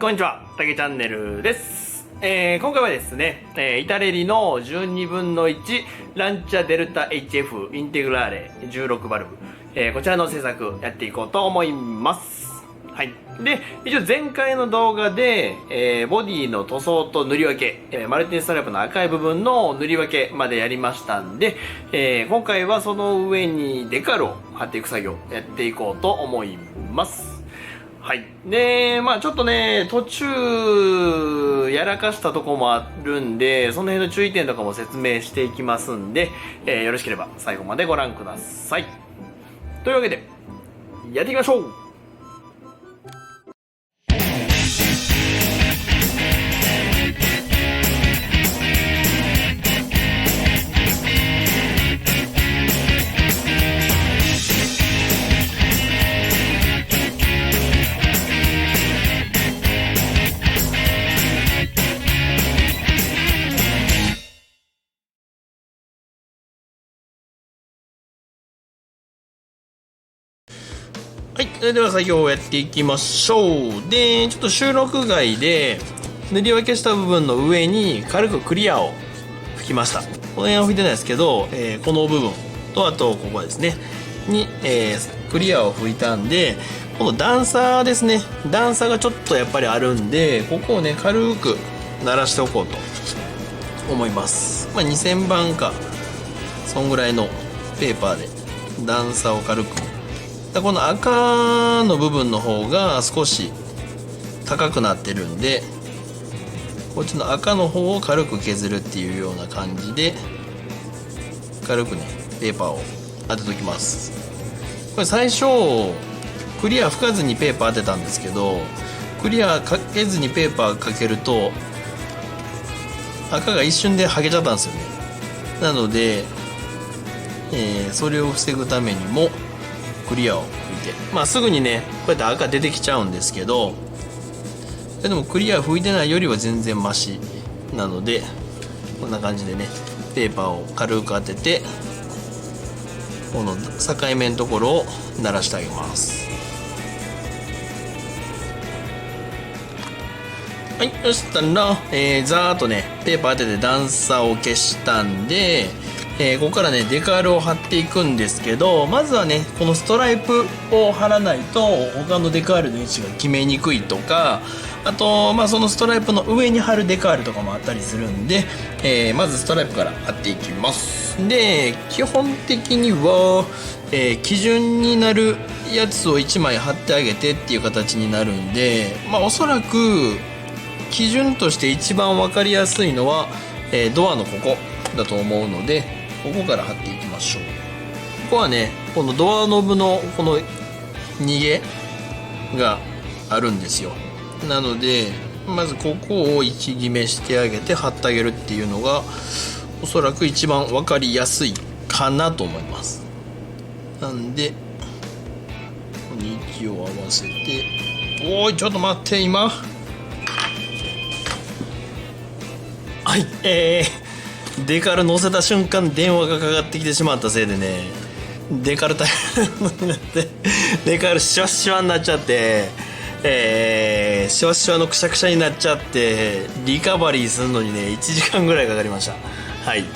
こんにちは、たけチャンネルです。今回はですね、イタレリの12分の1ランチャデルタ HF インテグラーレ16バルブ、こちらの製作やっていこうと思います。はい。で、一応前回の動画で、ボディの塗装と塗り分け、マルティンストライプの赤い部分の塗り分けまでやりましたんで、今回はその上にデカールを貼っていく作業やっていこうと思います。はい。で、ちょっとね、途中、やらかしたとこもあるんで、その辺の注意点とかも説明していきますんで、よろしければ最後までご覧ください。というわけで、やっていきましょう。はい、それでは作業をやっていきましょう。で、ちょっと収録外で塗り分けした部分の上に軽くクリアを吹きました。この辺は吹いてないですけど、この部分とあとここですねに、クリアを吹いたんで、この段差ですね、段差がちょっとやっぱりあるんで、ここをね軽く鳴らしておこうと思います。2000番かそんぐらいのペーパーで段差を軽く、この赤の部分の方が少し高くなってるんで、こっちの赤の方を軽く削るっていうような感じで軽くねペーパーを当てときます。これ最初クリア吹かずにペーパー当てたんですけど、クリアかけずにペーパーかけると赤が一瞬で剥げちゃったんですよね。なので、それを防ぐためにもクリアを吹いて、すぐにねこうやって赤出てきちゃうんですけど、でもクリア吹いてないよりは全然マシなので、こんな感じでねペーパーを軽く当てて、この境目のところを鳴らしてあげます。はい、そしたら、ざーっとねペーパー当てて段差を消したんで、ここからねデカールを貼っていくんですけど、まずはねこのストライプを貼らないと他のデカールの位置が決めにくいとか、あとそのストライプの上に貼るデカールとかもあったりするんで、まずストライプから貼っていきます。で、基本的には、基準になるやつを1枚貼ってあげてっていう形になるんで、おそらく基準として一番分かりやすいのは、ドアのここだと思うので、ここから貼っていきましょう。ここはねこのドアノブのこの逃げがあるんですよ。なのでまずここを位置決めしてあげて貼ってあげるっていうのがおそらく一番分かりやすいかなと思います。なんでここに位置を合わせて、おいちょっと待って、今はい、デカール乗せた瞬間電話がかかってきてしまったせいでね、デカール大変になってデカールシワシワになっちゃって、シワシワのくしゃくしゃになっちゃってリカバリーするのにね1時間ぐらいかかりました。はい、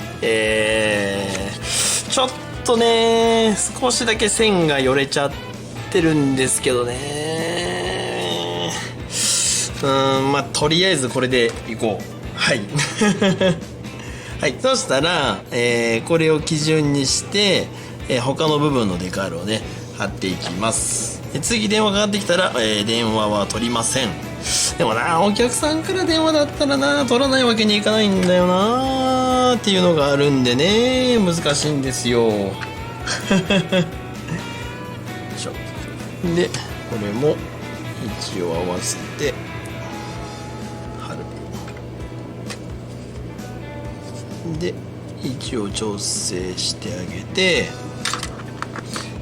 ちょっとね少しだけ線がよれちゃってるんですけどね、とりあえずこれでいこう。はいはい、そしたら、これを基準にして、他の部分のデカールをね貼っていきます。次電話かかってきたら、電話は取りません。でもな、お客さんから電話だったらな取らないわけにいかないんだよなっていうのがあるんでね、難しいんですよでこれも位置を合わせて貼る。で位置を調整してあげて、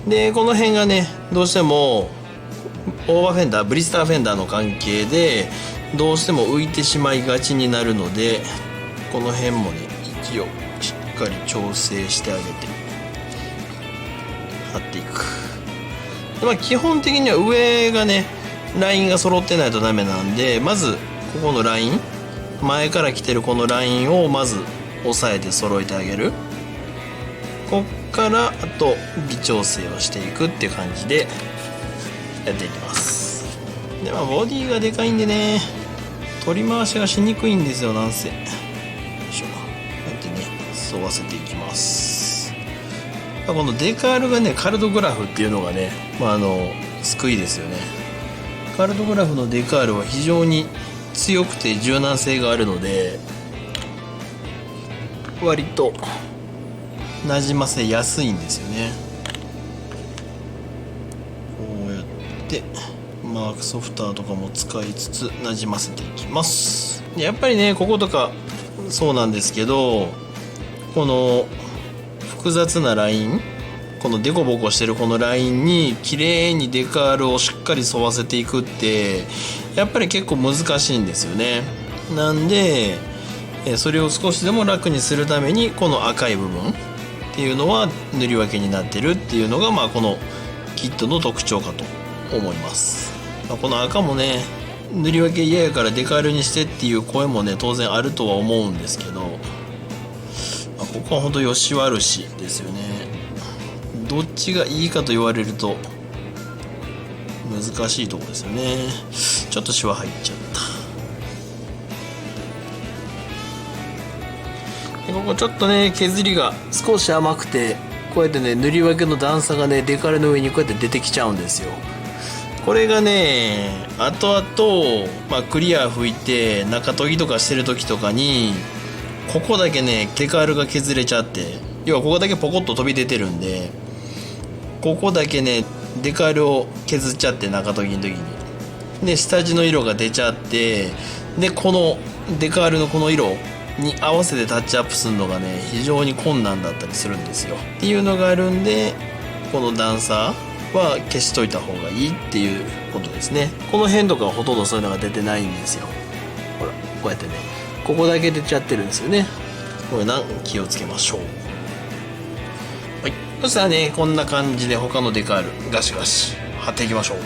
でこの辺がねどうしてもオーバーフェンダーブリスターフェンダーの関係でどうしても浮いてしまいがちになるので、この辺もね位置をしっかり調整してあげて貼っていく。基本的には上がねラインが揃ってないとダメなんで、まずここのライン、前から来てるこのラインをまず押さえて揃えてあげる。こっからあと微調整をしていくっていう感じでやっていきます。でボディがでかいんでね、取り回しがしにくいんですよ、なんせ。よいしょ。こうやってね沿わせていきます。このデカールがね、カルトグラフっていうのがね、救いですよね。カルトグラフのデカールは非常に強くて柔軟性があるので、割となじませやすいんですよね。こうやってマークソフターとかも使いつつなじませていきます。やっぱりね、こことかそうなんですけど、この複雑なライン、このデコボコしてるこのラインに綺麗にデカールをしっかり沿わせていくってやっぱり結構難しいんですよね。なんでそれを少しでも楽にするためにこの赤い部分っていうのは塗り分けになってるっていうのがこのキットの特徴かと思います。この赤もね、塗り分け嫌やからデカールにしてっていう声もね当然あるとは思うんですけど、ここは本当よし悪しですよね。どっちがいいかと言われると難しいところですよね。ちょっとシワ入っちゃった。ここちょっとね削りが少し甘くて、こうやってね塗り分けの段差がねデカールの上にこうやって出てきちゃうんですよ。これがね後々、クリア拭いて中研ぎとかしてる時とかにここだけねデカールが削れちゃって、要はここだけポコッと飛び出てるんで、ここだけねデカールを削っちゃって、中研ぎの時にで下地の色が出ちゃって、でこのデカールのこの色に合わせてタッチアップするのがね非常に困難だったりするんですよっていうのがあるんで、この段差は消しといた方がいいっていうことですね。この辺とかはほとんどそういうのが出てないんですよ。ほらこうやってねここだけ出ちゃってるんですよね。これ気をつけましょう。はい、そしたらねこんな感じで他のデカールガシガシ貼っていきましょう。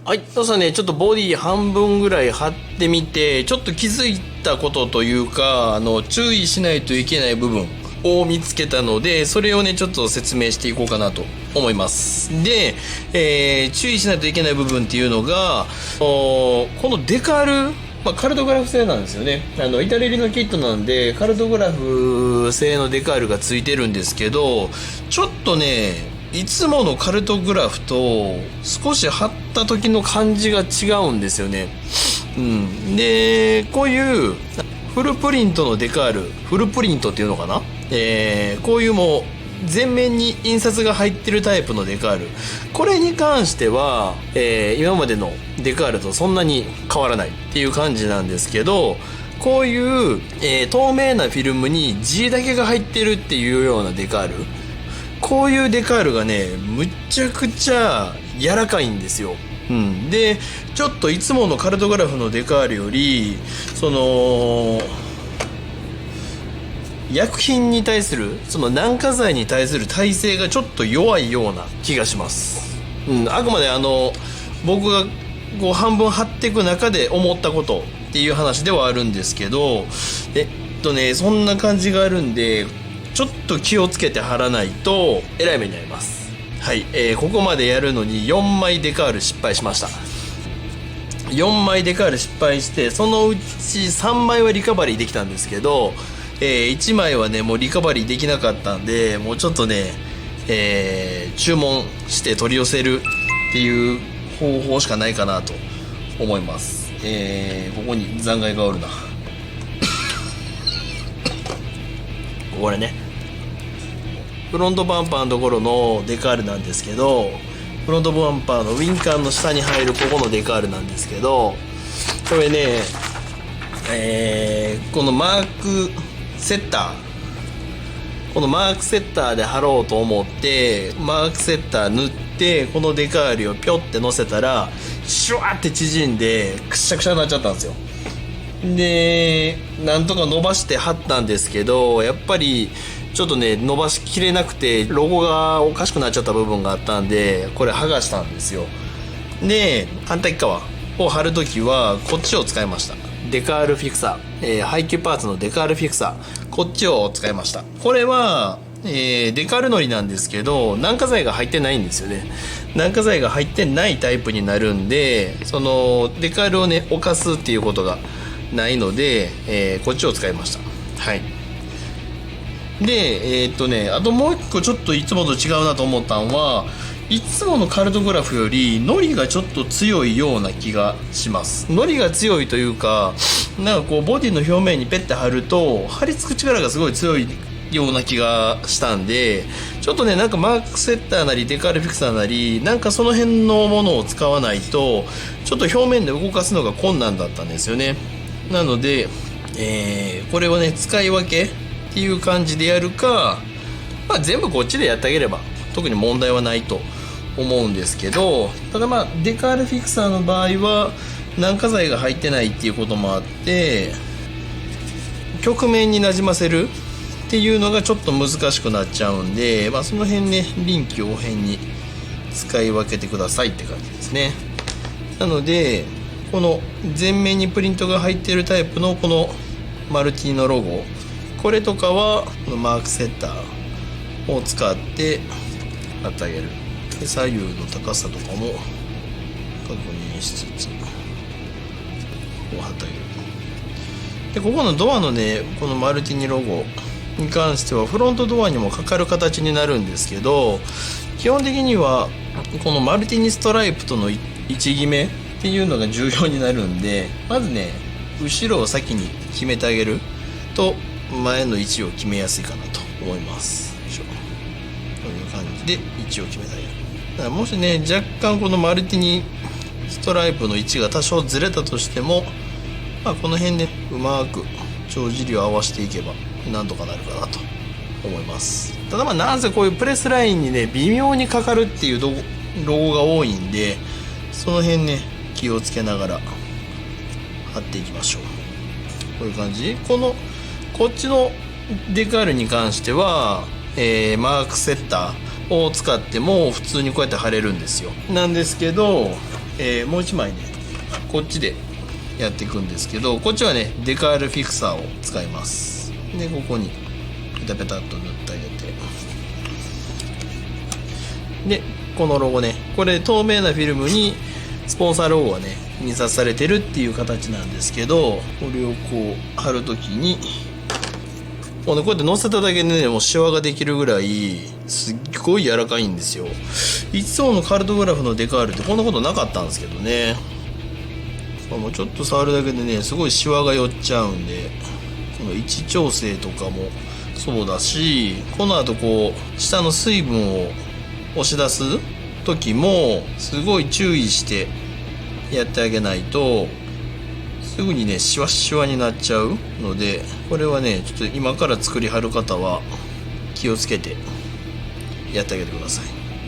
はい、そしたらねちょっとボディ半分ぐらい貼ってみて、ちょっと気づいたことというか注意しないといけない部分を見つけたので、それをねちょっと説明していこうかなと思います。で、注意しないといけない部分っていうのがこのデカール、カルトグラフ製なんですよね。イタリアのキットなんでカルトグラフ製のデカールがついてるんですけど、ちょっとねいつものカルトグラフと少し貼った時の感じが違うんですよね。でこういうフルプリントのデカール、フルプリントっていうのかな、こういうもう全面に印刷が入ってるタイプのデカール、これに関しては、今までのデカールとそんなに変わらないっていう感じなんですけど、こういう、透明なフィルムに字だけが入ってるっていうようなデカール、こういうデカールがねむちゃくちゃ柔らかいんですよ。でちょっといつものカルトグラフのデカールよりその薬品に対するその軟化剤に対する耐性がちょっと弱いような気がします。あくまで僕がこう半分貼っていく中で思ったことっていう話ではあるんですけど、そんな感じがあるんでちょっと気をつけて貼らないとえらい目になります。はい、ここまでやるのに4枚デカール失敗しました。4枚デカール失敗して、そのうち3枚はリカバリーできたんですけど、1枚はねもうリカバリーできなかったんで、もうちょっとね、注文して取り寄せるっていう方法しかないかなと思います。ここに残骸がおるなこれねフロントバンパーのところのデカールなんですけど、フロントバンパーのウィンカーの下に入るここのデカールなんですけど、これね、このマークセッター、このマークセッターで貼ろうと思ってマークセッター塗って、このデカールをピョって乗せたらシュワーって縮んでくしゃくしゃになっちゃったんですよ。でなんとか伸ばして貼ったんですけど、やっぱりちょっとね伸ばしきれなくてロゴがおかしくなっちゃった部分があったんで、これ剥がしたんですよ。で反対側を貼るときはこっちを使いました。デカールフィクサー、配給パーツのデカールフィクサー、こっちを使いました。これは、デカールのりなんですけど、軟化剤が入ってないんですよね。軟化剤が入ってないタイプになるんで、そのデカールをね浮かすっていうことがないので、こっちを使いました。はい。であともう一個ちょっといつもと違うなと思ったのは、いつものカルトグラフよりノリがちょっと強いような気がします。ノリが強いというか、なんかこうボディの表面にペッて貼ると貼り付く力がすごい強いような気がしたんで、ちょっとねなんかマークセッターなりデカールフィクサーなりなんかその辺のものを使わないとちょっと表面で動かすのが困難だったんですよね。なので、これをね使い分けっていう感じでやるか、全部こっちでやってあげれば特に問題はないと思うんですけど、ただデカールフィクサーの場合は軟化剤が入ってないっていうこともあって曲面になじませるっていうのがちょっと難しくなっちゃうんで、その辺ね臨機応変に使い分けてくださいって感じですね。なのでこの前面にプリントが入っているタイプのこのマルティのロゴ、これとかはこのマークセッターを使って貼ってあげる。で左右の高さとかも確認しつつこう貼ってあげる。でここのドアのねこのマルティニロゴに関してはフロントドアにもかかる形になるんですけど、基本的にはこのマルティニストライプとの位置決めっていうのが重要になるんで、まずね後ろを先に決めてあげると前の位置を決めやすいかなと思います。こういう感じで位置を決めてあげる。だからもしね若干このマルティニストライプの位置が多少ずれたとしても、この辺でうまく帳尻を合わせていけばなんとかなるかなと思います。ただなんせこういうプレスラインにね微妙にかかるっていうロゴが多いんで、その辺ね気をつけながら貼っていきましょう。こういう感じ。こっちのデカールに関しては、マークセッターを使っても普通にこうやって貼れるんですよ。なんですけど、もう一枚ねこっちでやっていくんですけど、こっちはねデカールフィクサーを使います。でここにペタペタっと塗ってあげて、でこのロゴね、これ透明なフィルムにスポンサーロゴがね印刷されてるっていう形なんですけど、これをこう貼るときにもうねこうやって乗せただけでねもうシワができるぐらいすっごい柔らかいんですよ。いつものカルトグラフのデカールってこんなことなかったんですけどね、もうちょっと触るだけでねすごいシワが寄っちゃうんで、この位置調整とかもそうだし、この後こう下の水分を押し出す時もすごい注意してやってあげないとすぐにねシワシワになっちゃうので、これはねちょっと今から作りはる方は気をつけてやってあげてください。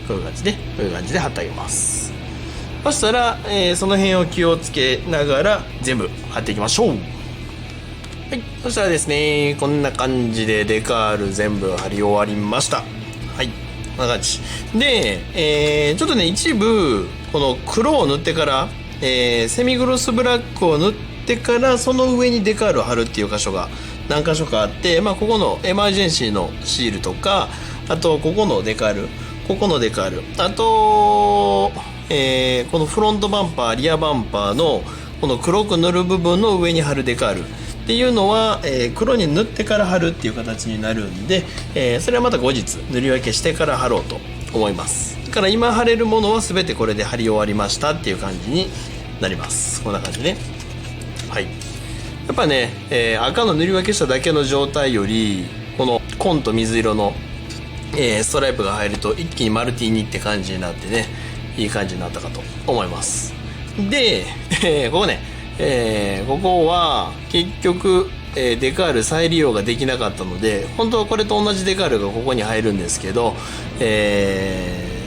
こういう感じで貼ってあげます。そしたら、その辺を気をつけながら全部貼っていきましょう。はい、そしたらですねこんな感じでデカール全部貼り終わりました。はい、こんな感じで、ちょっとね一部この黒を塗ってから、セミグロスブラックを塗ってからその上にデカールを貼るっていう箇所が何箇所かあって、ここのエマージェンシーのシールとか、あとここのデカール、あと、このフロントバンパーリアバンパーのこの黒く塗る部分の上に貼るデカールっていうのは、黒に塗ってから貼るっていう形になるんで、それはまた後日塗り分けしてから貼ろうと思います。だから今貼れるものは全てこれで貼り終わりましたっていう感じになります。こんな感じね。はい、やっぱね、赤の塗り分けしただけの状態よりこの紺と水色のストライプが入ると一気にマルティーニって感じになってね、いい感じになったかと思います。で、ここね、ここは結局、デカール再利用ができなかったので、本当はこれと同じデカールがここに入るんですけど、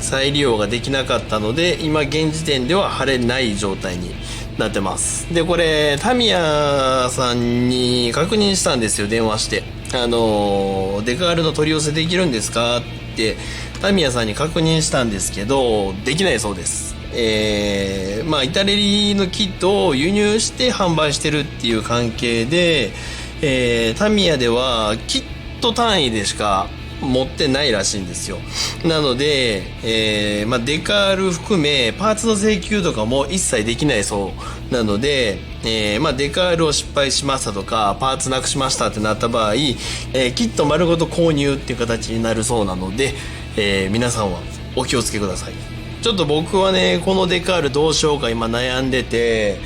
再利用ができなかったので、今現時点では貼れない状態になってます。で、これタミヤさんに確認したんですよ、電話して。デカールの取り寄せできるんですかってタミヤさんに確認したんですけど、できないそうです。まあイタリのキットを輸入して販売してるっていう関係で、タミヤではキット単位でしか持ってないらしいんですよ。なので、まあ、デカール含めパーツの請求とかも一切できないそうなので、まあ、デカールを失敗しましたとかパーツなくしましたってなった場合、キット丸ごと購入っていう形になるそうなので、皆さんはお気をつけください。ちょっと僕はねこのデカールどうしようか今悩んでて、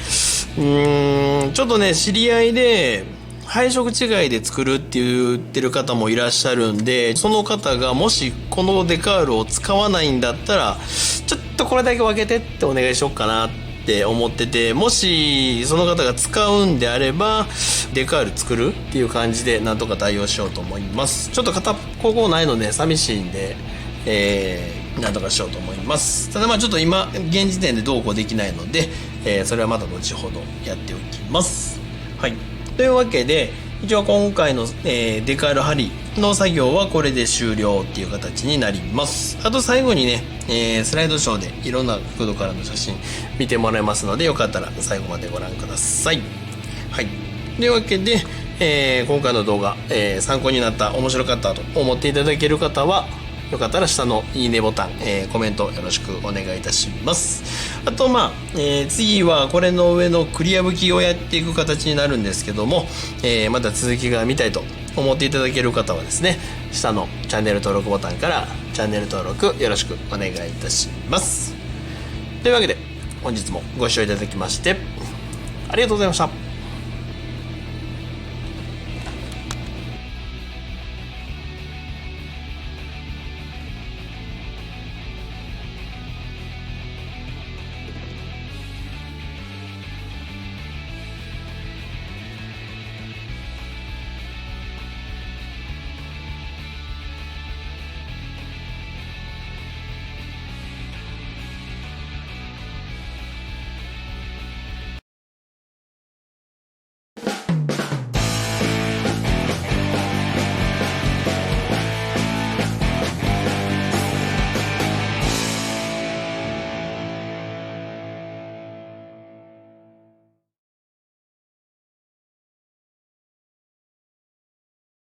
ちょっとね知り合いで配色違いで作るって言ってる方もいらっしゃるんで、その方がもしこのデカールを使わないんだったらちょっとこれだけ分けてってお願いしようかなって思ってて、もしその方が使うんであればデカール作るっていう感じでなんとか対応しようと思います。ちょっとここないので寂しいんで、なんとかしようと思います。ただまあちょっと今現時点でどうこうできないので、それはまた後ほどやっておきます。はい、というわけで一応今回の、デカール貼りの作業はこれで終了っていう形になります。あと最後にね、スライドショーでいろんな角度からの写真見てもらえますので、よかったら最後までご覧ください。はい、というわけで、今回の動画、参考になった、面白かったと思っていただける方はよかったら下のいいねボタン、コメントよろしくお願いいたします。あと次はこれの上のクリア拭きをやっていく形になるんですけども、また続きが見たいと思っていただける方はですね、下のチャンネル登録ボタンからチャンネル登録よろしくお願いいたします。というわけで本日もご視聴いただきましてありがとうございました。